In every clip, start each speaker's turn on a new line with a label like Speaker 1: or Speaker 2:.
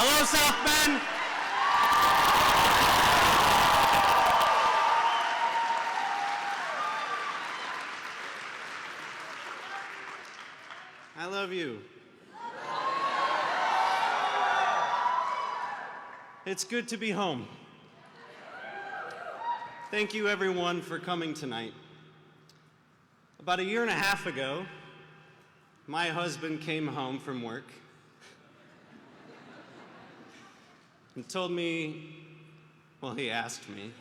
Speaker 1: Hello, South Bend. I love you. It's good to be home. Thank you, everyone, for coming tonight. About a year and a half ago, my husband came home from work and told me, well, he asked me,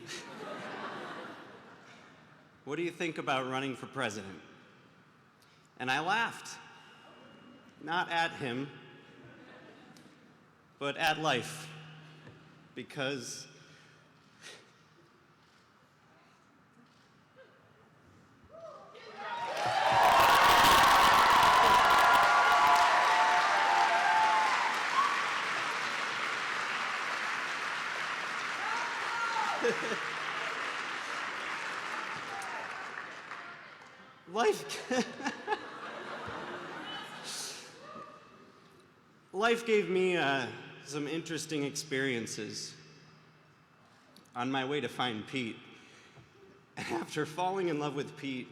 Speaker 1: what do you think about running for president? And I laughed, not at him, but at life, because life gave me some interesting experiences on my way to find Pete. And after falling in love with Pete,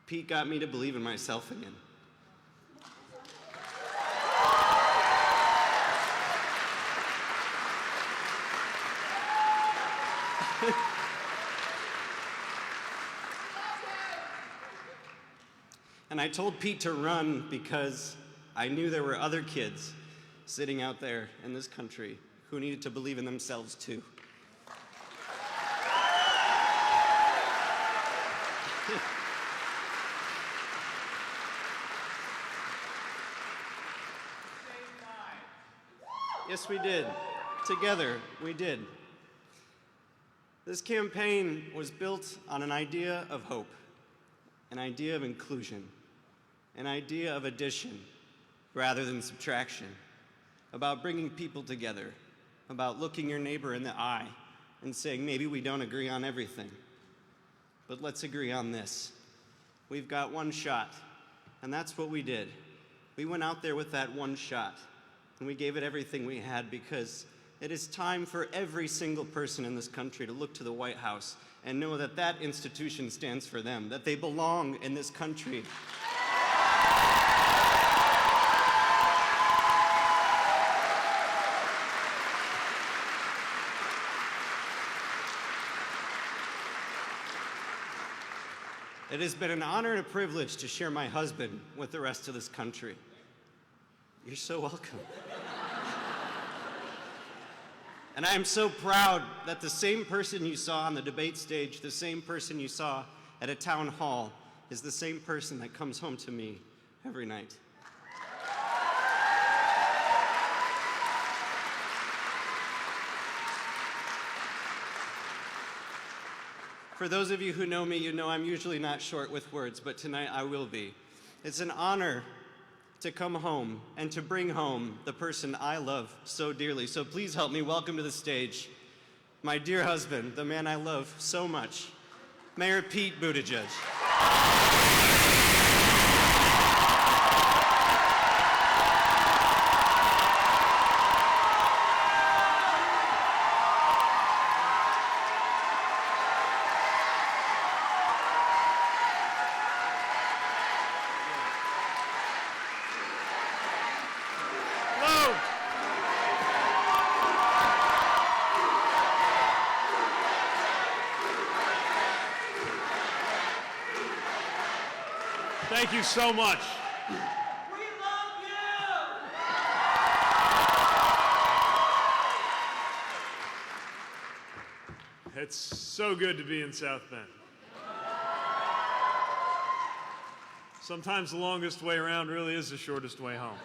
Speaker 1: Pete got me to believe in myself again. And I told Pete to run because I knew there were other kids sitting out there in this country who needed to believe in themselves too. Yes, we did. Together, we did. This campaign was built on an idea of hope, an idea of inclusion, an idea of addition rather than subtraction, about bringing people together, about looking your neighbor in the eye and saying, maybe we don't agree on everything, but let's agree on this. We've got one shot, and that's what we did. We went out there with that one shot, and we gave it everything we had, because it is time for every single person in this country to look to the White House and know that that institution stands for them, that they belong in this country. It has been an honor and a privilege to share my husband with the rest of this country. You're so welcome. And I am so proud that the same person you saw on the debate stage, the same person you saw at a town hall, is the same person that comes home to me every night. For those of you who know me, you know I'm usually not short with words, but tonight I will be. It's an honor to come home and to bring home the person I love so dearly. So please help me welcome to the stage my dear husband, the man I love so much, Mayor Pete Buttigieg.
Speaker 2: Thank you so much.
Speaker 1: We love you!
Speaker 2: It's so good to be in South Bend. Sometimes the longest way around really is the shortest way home.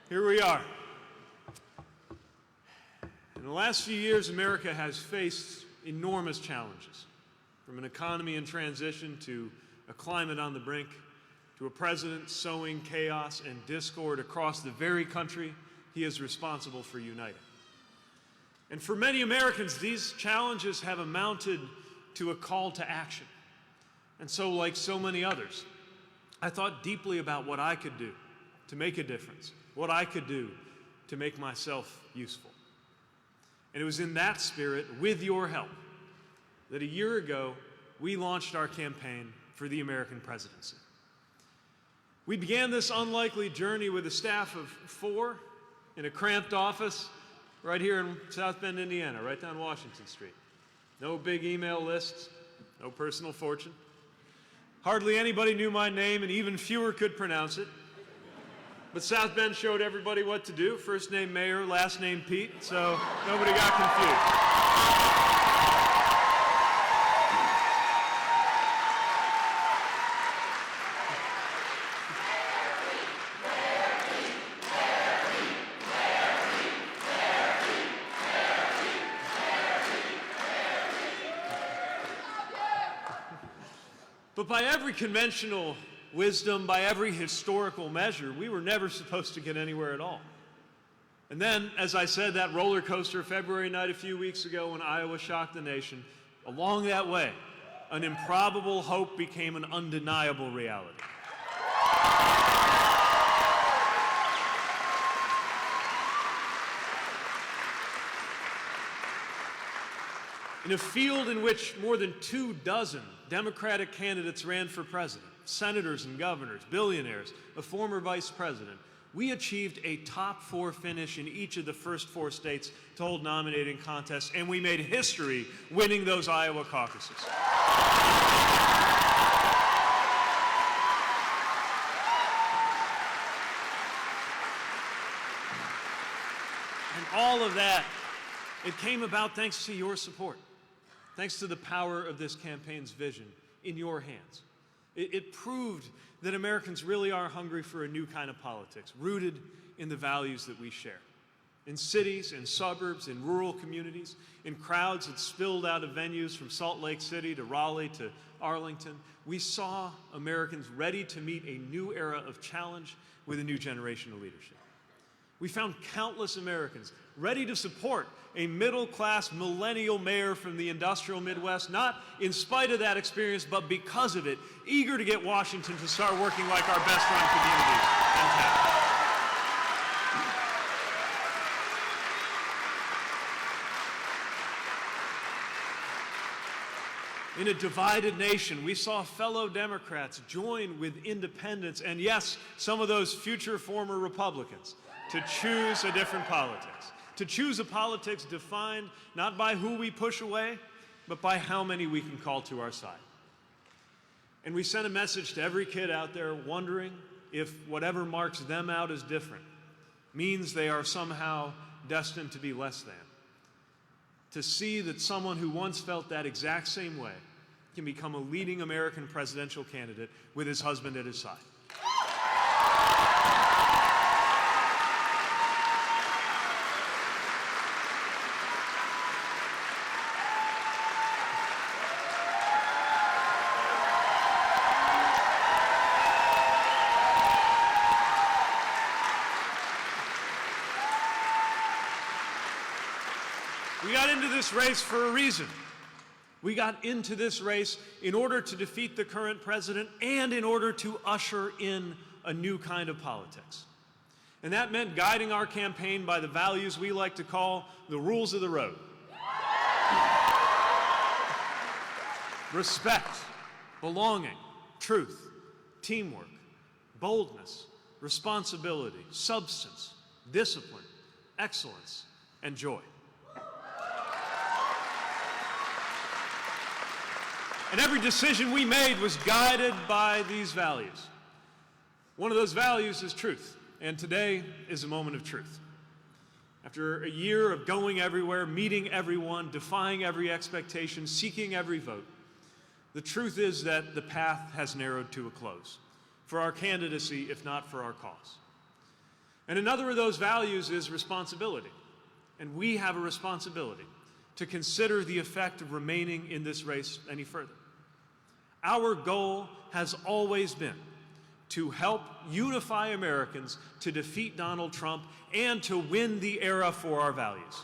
Speaker 2: Here we are. In the last few years, America has faced enormous challenges, from an economy in transition to a climate on the brink, to a president sowing chaos and discord across the very country he is responsible for uniting. And for many Americans, these challenges have amounted to a call to action. And so, like so many others, I thought deeply about what I could do to make a difference, what I could do to make myself useful. And it was in that spirit, with your help, that a year ago we launched our campaign for the American presidency. We began this unlikely journey with a staff of 4 in a cramped office right here in South Bend, Indiana, right down Washington Street. No big email lists, no personal fortune. Hardly anybody knew my name, and even fewer could pronounce it. But South Bend showed everybody what to do. First name Mayor, last name Pete, so nobody got confused. But by every conventional wisdom, by every historical measure, we were never supposed to get anywhere at all. And then, as I said, that roller coaster February night a few weeks ago when Iowa shocked the nation, along that way, an improbable hope became an undeniable reality. In a field in which more than 24 Democratic candidates ran for president, senators and governors, billionaires, a former vice president, we achieved a top 4 finish in each of the first 4 states to hold nominating contests, and we made history winning those Iowa caucuses. And all of that, it came about thanks to your support. Thanks to the power of this campaign's vision in your hands. It proved that Americans really are hungry for a new kind of politics, rooted in the values that we share. In cities, in suburbs, in rural communities, in crowds that spilled out of venues from Salt Lake City to Raleigh to Arlington, we saw Americans ready to meet a new era of challenge with a new generation of leadership. We found countless Americans ready to support a middle-class millennial mayor from the industrial Midwest, not in spite of that experience, but because of it, eager to get Washington to start working like our best-run communities and towns. In a divided nation, we saw fellow Democrats join with independents, and yes, some of those future former Republicans, to choose a different politics. To choose a politics defined not by who we push away, but by how many we can call to our side. And we sent a message to every kid out there wondering if whatever marks them out as different means they are somehow destined to be less than. To see that someone who once felt that exact same way can become a leading American presidential candidate with his husband at his side. We got into this race for a reason. We got into this race in order to defeat the current president and in order to usher in a new kind of politics. And that meant guiding our campaign by the values we like to call the rules of the road. Respect, belonging, truth, teamwork, boldness, responsibility, substance, discipline, excellence, and joy. And every decision we made was guided by these values. One of those values is truth, and today is a moment of truth. After a year of going everywhere, meeting everyone, defying every expectation, seeking every vote, the truth is that the path has narrowed to a close for our candidacy, if not for our cause. And another of those values is responsibility. And we have a responsibility to consider the effect of remaining in this race any further. Our goal has always been to help unify Americans to defeat Donald Trump and to win the era for our values.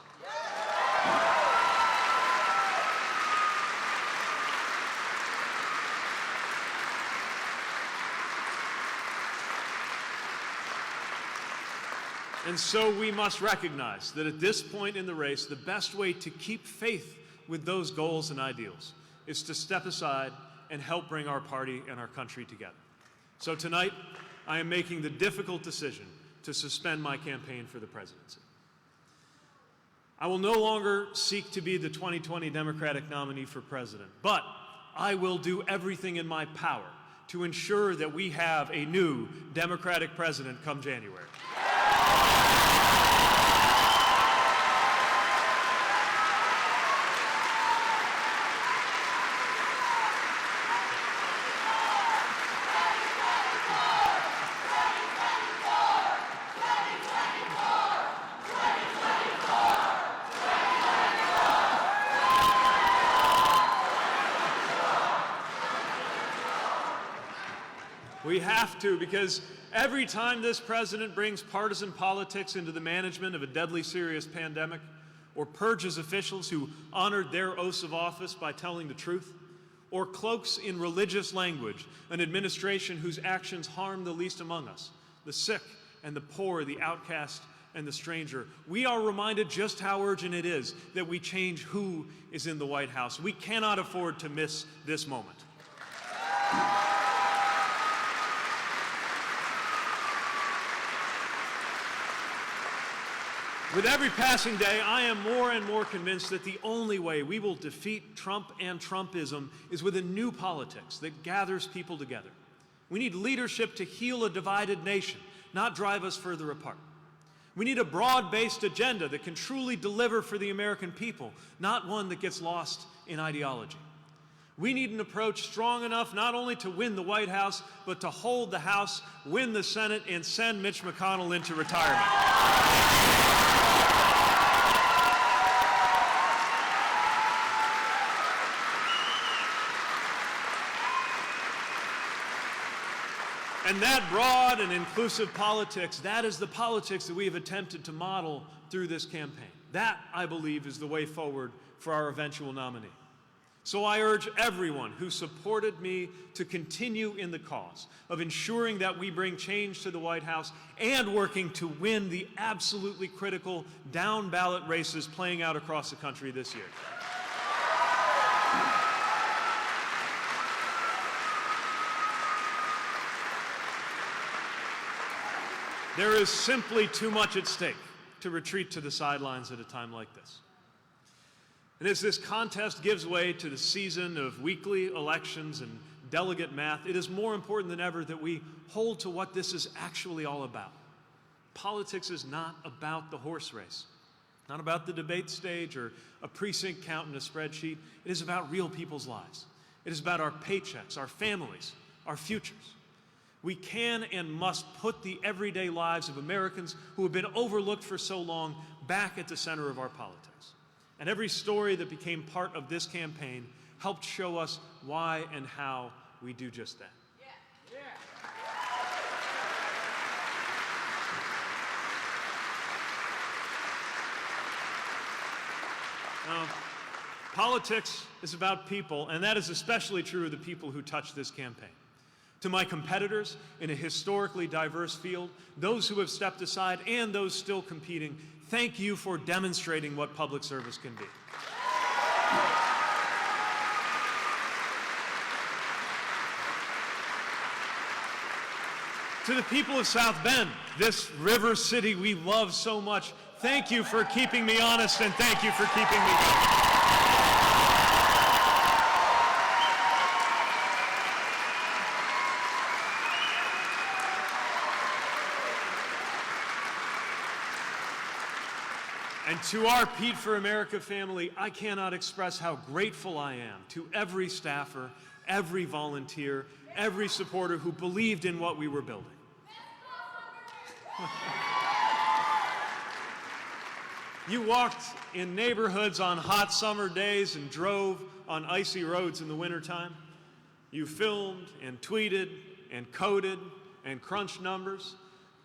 Speaker 2: And so we must recognize that at this point in the race, the best way to keep faith with those goals and ideals is to step aside and help bring our party and our country together. So tonight, I am making the difficult decision to suspend my campaign for the presidency. I will no longer seek to be the 2020 Democratic nominee for president, but I will do everything in my power to ensure that we have a new Democratic president come January. We have to, because every time this president brings partisan politics into the management of a deadly serious pandemic, or purges officials who honored their oaths of office by telling the truth, or cloaks in religious language an administration whose actions harm the least among us, the sick and the poor, the outcast and the stranger, we are reminded just how urgent it is that we change who is in the White House. We cannot afford to miss this moment. With every passing day, I am more and more convinced that the only way we will defeat Trump and Trumpism is with a new politics that gathers people together. We need leadership to heal a divided nation, not drive us further apart. We need a broad-based agenda that can truly deliver for the American people, not one that gets lost in ideology. We need an approach strong enough not only to win the White House, but to hold the House, win the Senate, and send Mitch McConnell into retirement. And that broad and inclusive politics, that is the politics that we have attempted to model through this campaign. That, I believe, is the way forward for our eventual nominee. So I urge everyone who supported me to continue in the cause of ensuring that we bring change to the White House and working to win the absolutely critical down-ballot races playing out across the country this year. There is simply too much at stake to retreat to the sidelines at a time like this. And as this contest gives way to the season of weekly elections and delegate math, it is more important than ever that we hold to what this is actually all about. Politics is not about the horse race, not about the debate stage or a precinct count in a spreadsheet. It is about real people's lives. It is about our paychecks, our families, our futures. We can and must put the everyday lives of Americans who have been overlooked for so long back at the center of our politics. And every story that became part of this campaign helped show us why and how we do just that. Yeah. Now, politics is about people, and that is especially true of the people who touch this campaign. To my competitors in a historically diverse field, those who have stepped aside and those still competing, thank you for demonstrating what public service can be. To the people of South Bend, this river city we love so much, thank you for keeping me honest and thank you for keeping me going. And to our Pete for America family, I cannot express how grateful I am to every staffer, every volunteer, every supporter who believed in what we were building. You walked in neighborhoods on hot summer days and drove on icy roads in the wintertime. You filmed and tweeted and coded and crunched numbers.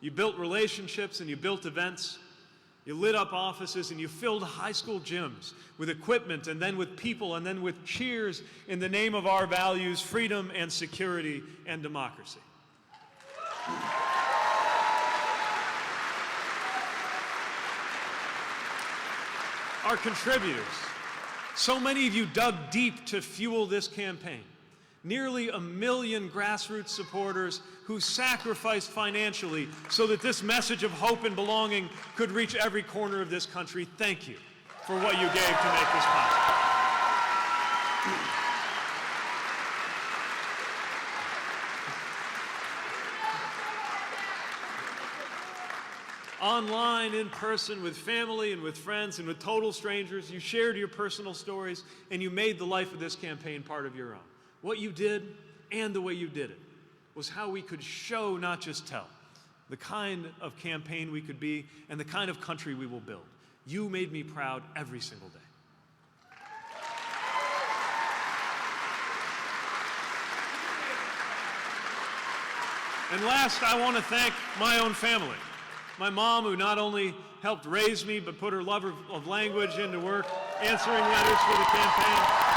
Speaker 2: You built relationships and you built events. You lit up offices and you filled high school gyms with equipment and then with people and then with cheers in the name of our values, freedom and security and democracy. our contributors. So many of you dug deep to fuel this campaign. Nearly 1 million grassroots supporters who sacrificed financially so that this message of hope and belonging could reach every corner of this country. Thank you for what you gave to make this possible. Online, in person, with family and with friends and with total strangers, you shared your personal stories and you made the life of this campaign part of your own. What you did and the way you did it was how we could show, not just tell, the kind of campaign we could be and the kind of country we will build. You made me proud every single day. And last, I want to thank my own family. My mom, who not only helped raise me, but put her love of language into work, answering letters for the campaign.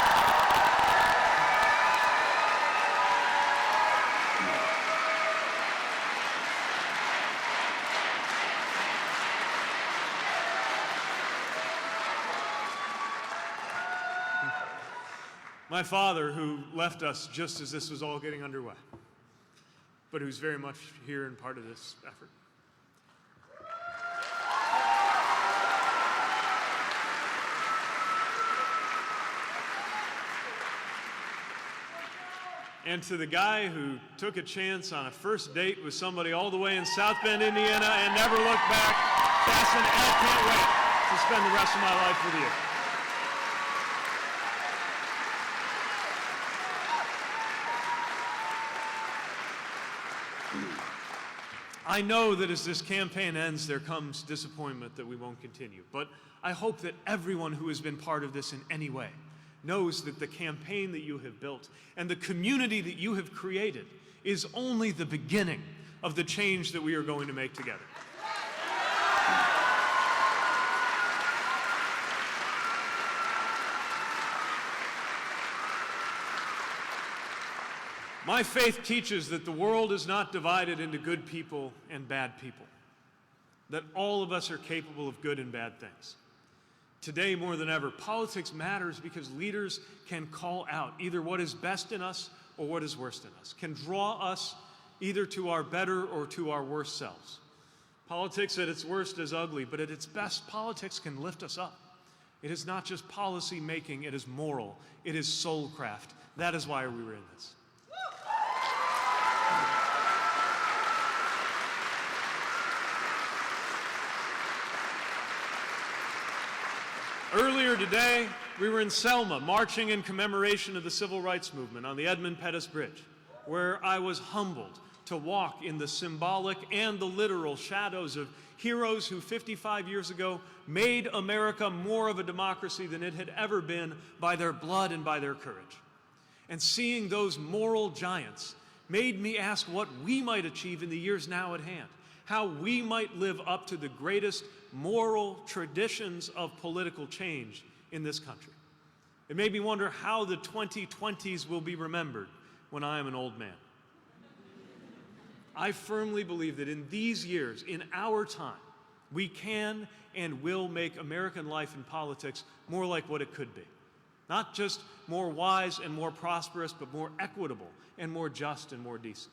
Speaker 2: My father, who left us just as this was all getting underway, but who's very much here and part of this effort. And to the guy who took a chance on a first date with somebody all the way in South Bend, Indiana, and never looked back, Chasten, I can't wait to spend the rest of my life with you. I know that as this campaign ends, there comes disappointment that we won't continue. But I hope that everyone who has been part of this in any way knows that the campaign that you have built and the community that you have created is only the beginning of the change that we are going to make together. My faith teaches that the world is not divided into good people and bad people, that all of us are capable of good and bad things. Today, more than ever, politics matters because leaders can call out either what is best in us or what is worst in us, can draw us either to our better or to our worst selves. Politics at its worst is ugly, but at its best, politics can lift us up. It is not just policy making, it is moral, it is soulcraft. That is why we were in this. Earlier today, we were in Selma, marching in commemoration of the Civil Rights Movement on the Edmund Pettus Bridge, where I was humbled to walk in the symbolic and the literal shadows of heroes who 55 years ago made America more of a democracy than it had ever been by their blood and by their courage. And seeing those moral giants made me ask what we might achieve in the years now at hand, how we might live up to the greatest moral traditions of political change in this country. It made me wonder how the 2020s will be remembered when I am an old man. I firmly believe that in these years, in our time, we can and will make American life and politics more like what it could be. Not just more wise and more prosperous, but more equitable and more just and more decent.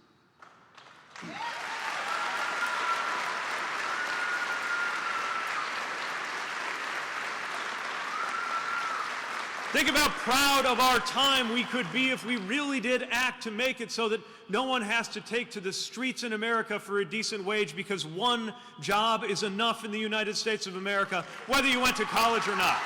Speaker 2: Think about proud of our time we could be if we really did act to make it so that no one has to take to the streets in America for a decent wage because one job is enough in the United States of America, whether you went to college or not.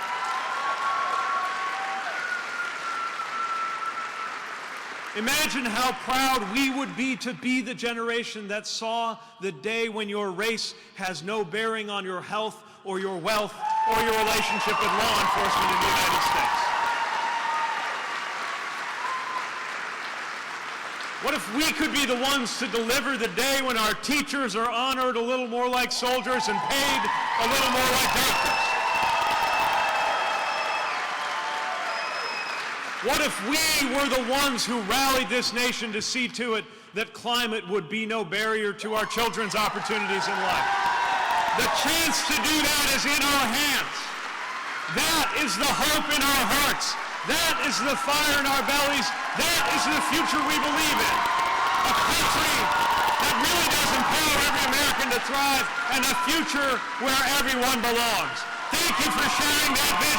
Speaker 2: Imagine how proud we would be to be the generation that saw the day when your race has no bearing on your health or your wealth or your relationship with law enforcement in the United States. What if we could be the ones to deliver the day when our teachers are honored a little more like soldiers and paid a little more like doctors? What if we were the ones who rallied this nation to see to it that climate would be no barrier to our children's opportunities in life? The chance to do that is in our hands. That is the hope in our hearts. That is the fire in our bellies. That is the future we believe in. A country that really does empower every American to thrive, and a future where everyone belongs. Thank you for sharing that vision.